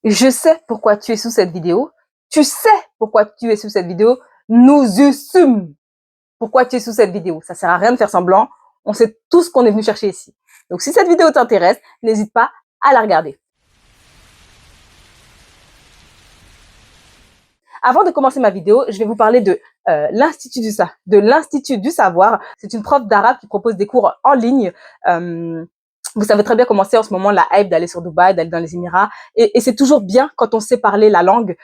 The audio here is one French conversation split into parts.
Je sais pourquoi tu es sous cette vidéo. Tu sais pourquoi tu es sous cette vidéo. Nous assumons pourquoi tu es sous cette vidéo. Ça sert à rien de faire semblant. On sait tout ce qu'on est venu chercher ici. Donc, si cette vidéo t'intéresse, n'hésite pas à la regarder. Avant de commencer ma vidéo, je vais vous parler de l'Institut du Savoir. C'est une prof d'arabe qui propose des cours en ligne. Vous savez très bien comment c'est en ce moment la hype d'aller sur Dubaï, d'aller dans les Émirats. Et c'est toujours bien quand on sait parler la langue,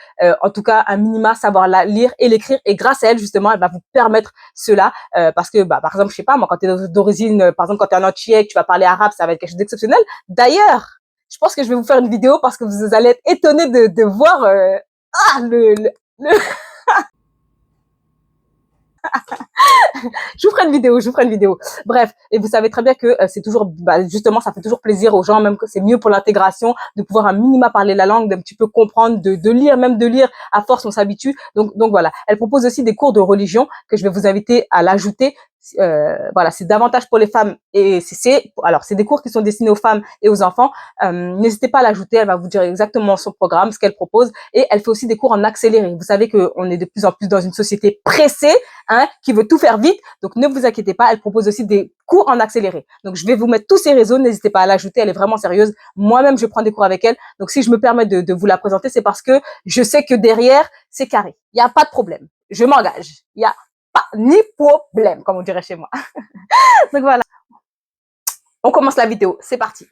en tout cas un minima, savoir la lire et l'écrire. Et grâce à elle, justement, elle va vous permettre cela. Parce que, par exemple, je sais pas, moi, quand tu es d'origine, par exemple, quand tu es un antillais, que tu vas parler arabe, ça va être quelque chose d'exceptionnel. D'ailleurs, je pense que je vais vous faire une vidéo parce que vous allez être étonnés de voir le je vous ferai une vidéo, je vous ferai une vidéo. Bref, et vous savez très bien que c'est toujours, justement, ça fait toujours plaisir aux gens, même que c'est mieux pour l'intégration, de pouvoir un minima parler la langue, d'un petit peu comprendre, de lire, même de lire, à force on s'habitue. Donc voilà, elle propose aussi des cours de religion que je vais vous inviter à l'ajouter. Voilà, c'est davantage pour les femmes et alors c'est des cours qui sont destinés aux femmes et aux enfants. N'hésitez pas à l'ajouter, elle va vous dire exactement son programme, ce qu'elle propose, et elle fait aussi des cours en accéléré. Vous savez qu'on est de plus en plus dans une société pressée, qui veut tout faire vite. Donc, ne vous inquiétez pas, elle propose aussi des cours en accéléré. Donc, je vais vous mettre tous ces réseaux. N'hésitez pas à l'ajouter. Elle est vraiment sérieuse. Moi-même, je prends des cours avec elle. Donc, si je me permets de vous la présenter, c'est parce que je sais que derrière, c'est carré. Il n'y a pas de problème. Je m'engage. Il n'y a pas ni problème, comme on dirait chez moi. Donc, voilà. On commence la vidéo. C'est parti.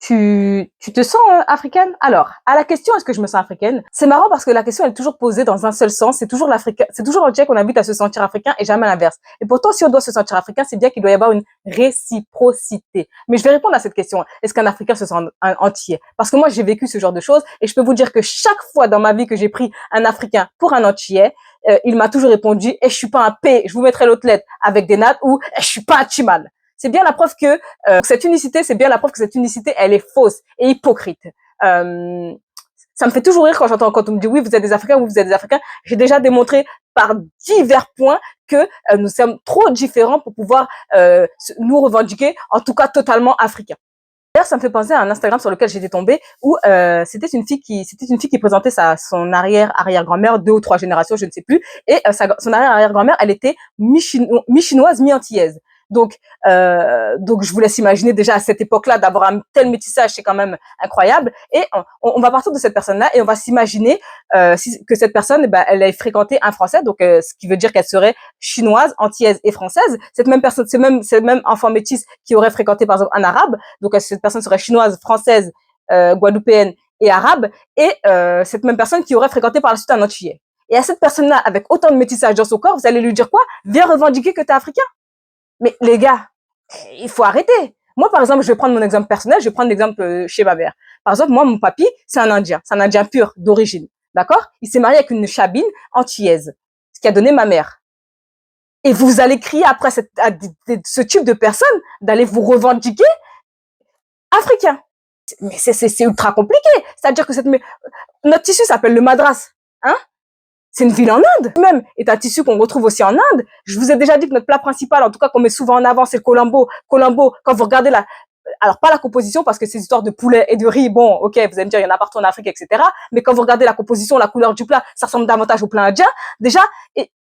Tu te sens africaine? Alors, à la question est-ce que je me sens africaine? C'est marrant parce que la question elle est toujours posée dans un seul sens. C'est toujours l'Antillais qu'on invite à se sentir africain et jamais l'inverse. Et pourtant, si on doit se sentir africain, c'est bien qu'il doit y avoir une réciprocité. Mais je vais répondre à cette question. Est-ce qu'un Africain se sent un Antillais? Parce que moi, j'ai vécu ce genre de choses et je peux vous dire que chaque fois dans ma vie que j'ai pris un Africain pour un Antillais, il m'a toujours répondu, je suis pas un P, je vous mettrai l'autre lettre avec des nattes, ou je suis pas un Chimal. C'est bien la preuve que cette unicité, c'est bien la preuve que cette unicité, elle est fausse et hypocrite. Ça me fait toujours rire quand on me dit oui, vous êtes des Africains, oui, vous êtes des Africains. J'ai déjà démontré par divers points que nous sommes trop différents pour pouvoir nous revendiquer, en tout cas totalement africains. D'ailleurs, ça me fait penser à un Instagram sur lequel j'étais tombée où c'était une fille qui présentait son arrière-grand-mère, 2 ou 3 générations, je ne sais plus, et son arrière-grand-mère, elle était mi-chinoise, mi-antillaise. Donc je vous laisse imaginer déjà à cette époque-là d'avoir un tel métissage, c'est quand même incroyable. Et on va partir de cette personne-là et on va s'imaginer que cette personne, elle ait fréquenté un Français, donc ce qui veut dire qu'elle serait chinoise, antillaise et française. Cette même personne, ce même enfant métis qui aurait fréquenté par exemple un arabe, donc cette personne serait chinoise, française, guadeloupéenne et arabe, et cette même personne qui aurait fréquenté par la suite un antillais. Et à cette personne-là, avec autant de métissage dans son corps, vous allez lui dire quoi? Viens revendiquer que t'es africain. Mais les gars, il faut arrêter. Moi, par exemple, je vais prendre mon exemple personnel, je vais prendre l'exemple chez ma mère. Par exemple, moi, mon papy, c'est un Indien pur, d'origine. D'accord? Il s'est marié avec une chabine antillaise, ce qui a donné ma mère. Et vous allez crier après à ce type de personne d'aller vous revendiquer africain. Mais c'est ultra compliqué. C'est-à-dire que notre tissu s'appelle le madras. Hein? C'est une ville en Inde, même, est un tissu qu'on retrouve aussi en Inde. Je vous ai déjà dit que notre plat principal, en tout cas qu'on met souvent en avant, c'est le colombo. Colombo, quand vous regardez alors pas la composition, parce que ces histoires de poulet et de riz, bon, ok, vous allez me dire, il y en a partout en Afrique, etc. Mais quand vous regardez la composition, la couleur du plat, ça ressemble davantage au plat indien, déjà, et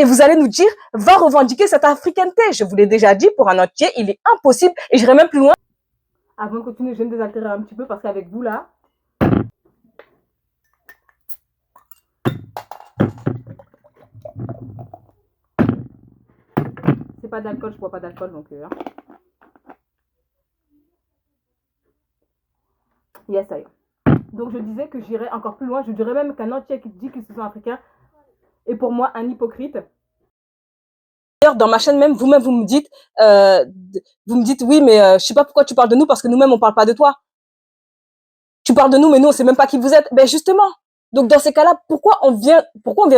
vous allez nous dire, va revendiquer cette africanité. Je vous l'ai déjà dit, pour un entier, il est impossible, et j'irai même plus loin. Avant de continuer, je vais me désaltérer un petit peu, parce qu'avec vous, là, c'est pas d'alcool, je bois pas d'alcool, donc yes, ça y est. Donc je disais que j'irais encore plus loin, je dirais même qu'un entier qui dit qu'il se sent africain est pour moi un hypocrite. D'ailleurs, dans ma chaîne même, vous-même, vous me dites oui, mais je sais pas pourquoi tu parles de nous parce que nous-mêmes, on parle pas de toi. Tu parles de nous, mais nous, on sait même pas qui vous êtes. Ben justement. Donc dans ces cas-là, pourquoi on vient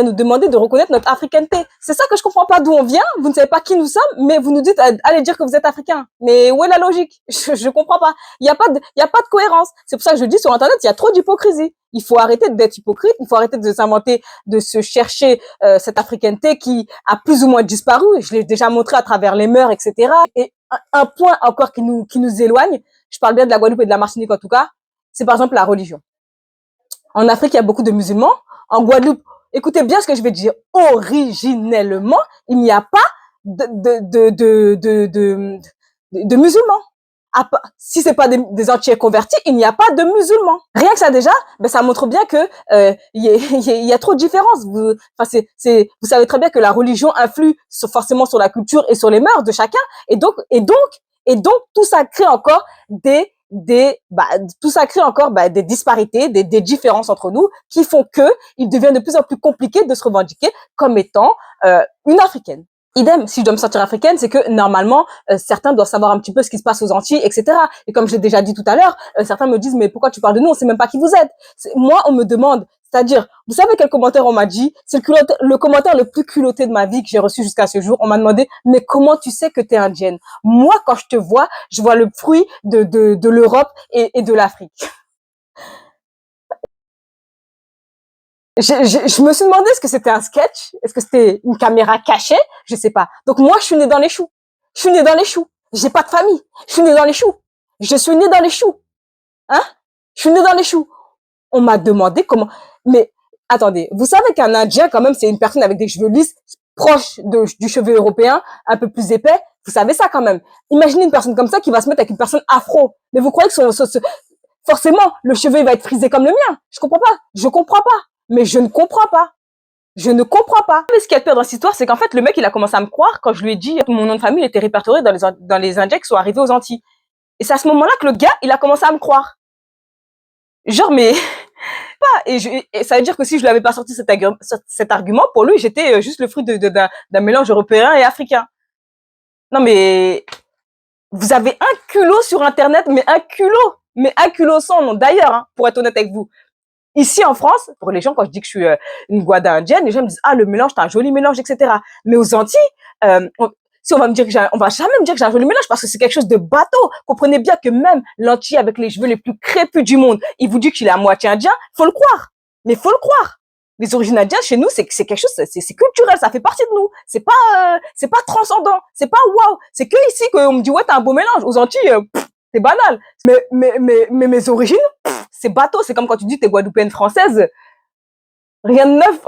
nous demander de reconnaître notre africanité? C'est ça que je comprends pas, d'où on vient. Vous ne savez pas qui nous sommes, mais vous nous dites allez dire que vous êtes africain. Mais où est la logique? Je comprends pas. Il y a pas de cohérence. C'est pour ça que je dis sur internet, il y a trop d'hypocrisie. Il faut arrêter d'être hypocrite, il faut arrêter de s'inventer, de se chercher cette africanité qui a plus ou moins disparu. Je l'ai déjà montré à travers les mœurs, etc. Et un point encore qui nous éloigne. Je parle bien de la Guadeloupe et de la Martinique en tout cas. c'est par exemple la religion. En Afrique, il y a beaucoup de musulmans. En Guadeloupe, écoutez bien ce que je vais dire. Originellement, il n'y a pas de musulmans. Si c'est pas des entiers convertis, il n'y a pas de musulmans. Rien que ça déjà, ben ça montre bien que y a trop de différences. Vous savez très bien que la religion influe forcément sur la culture et sur les mœurs de chacun, et donc tout ça crée encore des disparités, des différences entre nous qui font que il devient de plus en plus compliqué de se revendiquer comme étant une Africaine. Idem, si je dois me sentir africaine, c'est que normalement, certains doivent savoir un petit peu ce qui se passe aux Antilles, etc. Et comme je l'ai déjà dit tout à l'heure, certains me disent, mais pourquoi tu parles de nous? On sait même pas qui vous êtes. Moi, on me demande, c'est-à-dire, vous savez quel commentaire on m'a dit? C'est le commentaire le plus culotté de ma vie que j'ai reçu jusqu'à ce jour. On m'a demandé, mais comment tu sais que tu es indienne? Moi, quand je te vois, je vois le fruit de l'Europe et de l'Afrique. Je me suis demandé est-ce que c'était un sketch, est-ce que c'était une caméra cachée, je sais pas. Donc moi, je suis née dans les choux. Je suis née dans les choux. J'ai pas de famille. Je suis née dans les choux. Je suis née dans les choux. Hein? Je suis née dans les choux. On m'a demandé comment. Mais attendez, vous savez qu'un Indien, quand même, c'est une personne avec des cheveux lisses, proche du cheveu européen, un peu plus épais. Vous savez ça quand même. Imaginez une personne comme ça qui va se mettre avec une personne afro. Mais vous croyez que forcément, le cheveu va être frisé comme le mien? Je comprends pas. Je comprends pas. Mais je ne comprends pas. Je ne comprends pas. Mais ce qui est pire dans cette histoire, c'est qu'en fait, le mec, il a commencé à me croire quand je lui ai dit que mon nom de famille était répertorié dans les Indiens qui sont arrivés aux Antilles. Et c'est à ce moment-là que le gars, il a commencé à me croire. Genre, mais pas. Et ça veut dire que si je lui avais pas sorti cet argument, pour lui, j'étais juste le fruit d'un mélange européen et africain. Non, mais vous avez un culot sur Internet, mais un culot sans nom. D'ailleurs, hein, pour être honnête avec vous, ici en France, pour les gens, quand je dis que je suis une Guada indienne, les gens me disent ah le mélange, t'as un joli mélange, etc. Mais aux Antilles, si on va me dire on va jamais me dire que j'ai un joli mélange parce que c'est quelque chose de bateau. Comprenez bien que même l'Antille avec les cheveux les plus crépus du monde, il vous dit qu'il est à moitié indien, faut le croire. Mais faut le croire. Les origines indiennes chez nous, c'est quelque chose, c'est culturel, ça fait partie de nous. C'est pas transcendant, c'est pas waouh. C'est que ici qu'on me dit ouais t'as un beau mélange. Aux Antilles, c'est banal. Mais mes origines, c'est bateau. C'est comme quand tu dis t'es guadeloupéenne française. Rien de neuf,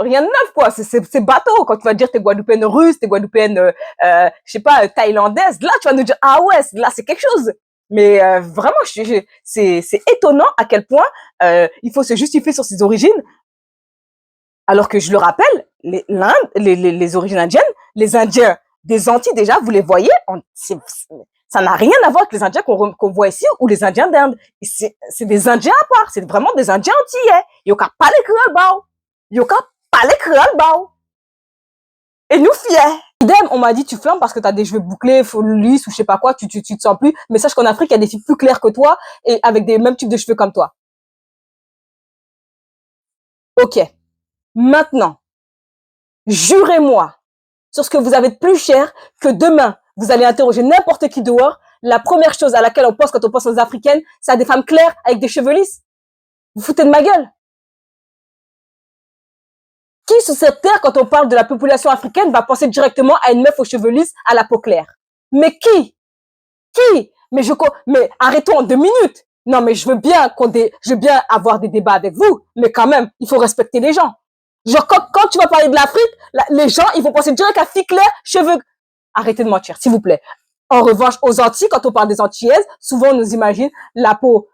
quoi. C'est bateau. Quand tu vas dire t'es guadeloupéenne russe, t'es guadeloupéenne, je sais pas, thaïlandaise, là, tu vas nous dire, ah ouais, là, c'est quelque chose. Mais vraiment, c'est étonnant à quel point il faut se justifier sur ses origines. Alors que je le rappelle, les origines indiennes, les Indiens des Antilles, déjà, vous les voyez, ça n'a rien à voir avec les Indiens qu'on voit ici ou les Indiens d'Inde. C'est des Indiens à part. C'est vraiment des Indiens antillais. Ils n'ont qu'à pas les créoles bao. Ils n'ont qu'à pas les créoles bao. Et nous fiers. Idem, on m'a dit tu flammes parce que tu as des cheveux bouclés, lisses ou je sais pas quoi, tu te sens plus. Mais sache qu'en Afrique, il y a des filles plus claires que toi et avec des mêmes types de cheveux comme toi. Ok. Maintenant, jurez-moi sur ce que vous avez de plus cher que demain, vous allez interroger n'importe qui dehors. La première chose à laquelle on pense quand on pense aux Africaines, c'est à des femmes claires avec des cheveux lisses. Vous foutez de ma gueule. Qui sur cette terre, quand on parle de la population africaine, va penser directement à une meuf aux cheveux lisses, à la peau claire? Mais qui? Mais arrêtons en 2 minutes. Non, mais je veux bien avoir des débats avec vous, mais quand même, il faut respecter les gens. Genre, quand tu vas parler de l'Afrique, les gens, ils vont penser direct à fille claire, cheveux. Arrêtez de mentir, s'il vous plaît. En revanche, aux Antilles, quand on parle des Antillaises, souvent on nous imagine la peau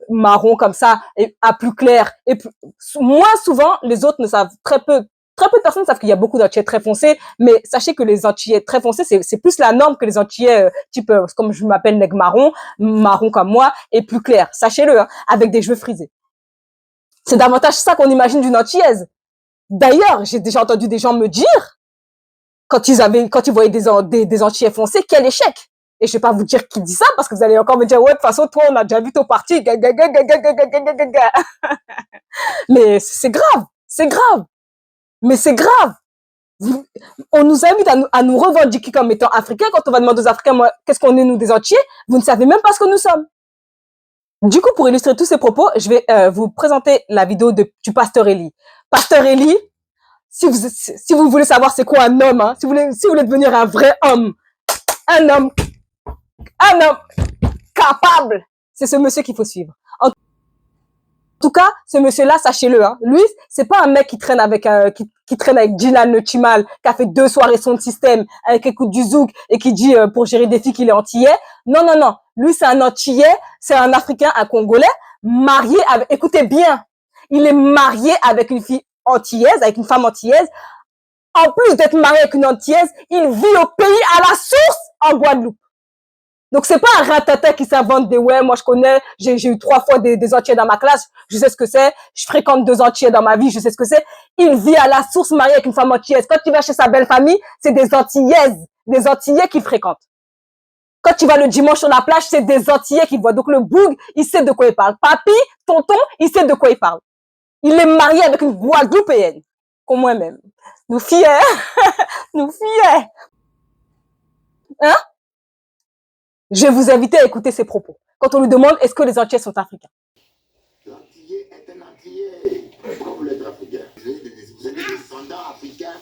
marron comme ça, et à plus clair. Et moins souvent, les autres ne savent très peu de personnes savent qu'il y a beaucoup d'Antillais très foncés, mais sachez que les Antillais très foncés, c'est plus la norme que les Antillais type, comme je m'appelle nègre marron comme moi, et plus clair. Sachez-le, hein, avec des cheveux frisés. C'est davantage ça qu'on imagine d'une Antillaise. D'ailleurs, j'ai déjà entendu des gens me dire, quand ils voyaient des Antillais foncés, quel échec! Et je vais pas vous dire qui dit ça, parce que vous allez encore me dire, ouais, de toute façon, toi, on a déjà vu ton parti. Mais c'est grave. Mais c'est grave. On nous invite à nous revendiquer comme étant africains. Quand on va demander aux Africains, qu'est-ce qu'on est, nous, des Antillais? Vous ne savez même pas ce que nous sommes. Du coup, pour illustrer tous ces propos, je vais vous présenter la vidéo du Pasteur Eli. Pasteur Eli, si vous voulez savoir c'est quoi un homme, hein, si vous voulez devenir un vrai homme, un homme capable, c'est ce monsieur qu'il faut suivre. tout cas, ce monsieur-là, sachez-le, hein, lui, c'est pas un mec qui traîne avec qui traîne avec Dylan le Chimal, qui a fait 2 soirées son système, avec écoute du zouk et qui dit pour gérer des filles qu'il est antillais. Non, non, non. Lui, c'est un antillais, c'est un Africain, un Congolais, marié avec, écoutez bien, il est marié avec une fille antillaise, avec une femme antillaise. En plus d'être marié avec une antillaise, il vit au pays à la source en Guadeloupe. Donc, c'est pas un ratata qui s'invente des ouais, moi je connais, j'ai eu 3 fois des Antillais dans ma classe, je sais ce que c'est, je fréquente 2 Antillais dans ma vie, je sais ce que c'est. Il vit à la source marié avec une femme antillaise. Quand tu vas chez sa belle famille, c'est des Antillaises, des Antillais qui fréquentent. Quand tu vas le dimanche sur la plage, c'est des Antillais qui voient. Donc, le boug, il sait de quoi il parle. Papi, tonton, il sait de quoi il parle. Il est marié avec une Guadeloupéenne, comme moi-même. Nous fiers, nous fiers. Hein? Je vais vous inviter à écouter ses propos. Quand on lui demande est-ce que les Antillais sont africains. L'Antillais est un Antillais. Pourquoi vous voulez être africain? Vous êtes des descendants africains.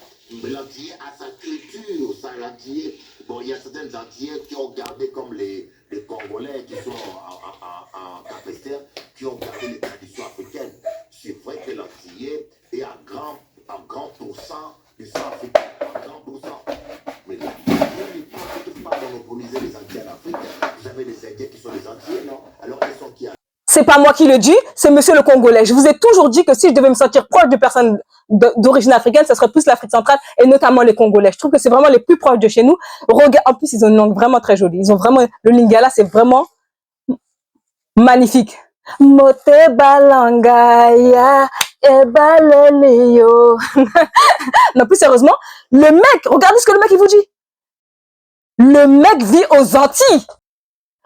L'Antillais a sa culture. Ça, l'Antillais. Bon, il y a certains Antillais qui ont gardé comme les Congolais qui sont en Cap-Esther, qui ont gardé les traditions africaines. C'est vrai que l'Antillais est un grand pourcent du sang africain. Un grand pourcent. Mais là, il ne peut pas monopoliser les Antillais en Afrique. Vous avez des Indiens qui sont des Antillais, non? Alors, ils sont qui? C'est pas moi qui le dis, c'est monsieur le Congolais. Je vous ai toujours dit que si je devais me sentir proche de personnes d'origine africaine, ce serait plus l'Afrique centrale et notamment les Congolais. Je trouve que c'est vraiment les plus proches de chez nous. Regarde, en plus, ils ont une langue vraiment très jolie. Ils ont vraiment, le lingala, c'est vraiment magnifique. Mote balangaya ebalelio. Non, plus sérieusement, le mec, regardez ce que le mec, il vous dit. Le mec vit aux Antilles.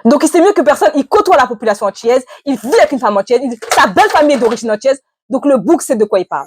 Donc, il sait mieux que personne, il côtoie la population antillaise, il vit avec une femme antillaise, sa belle famille est d'origine antillaise, donc le bouc sait de quoi il parle.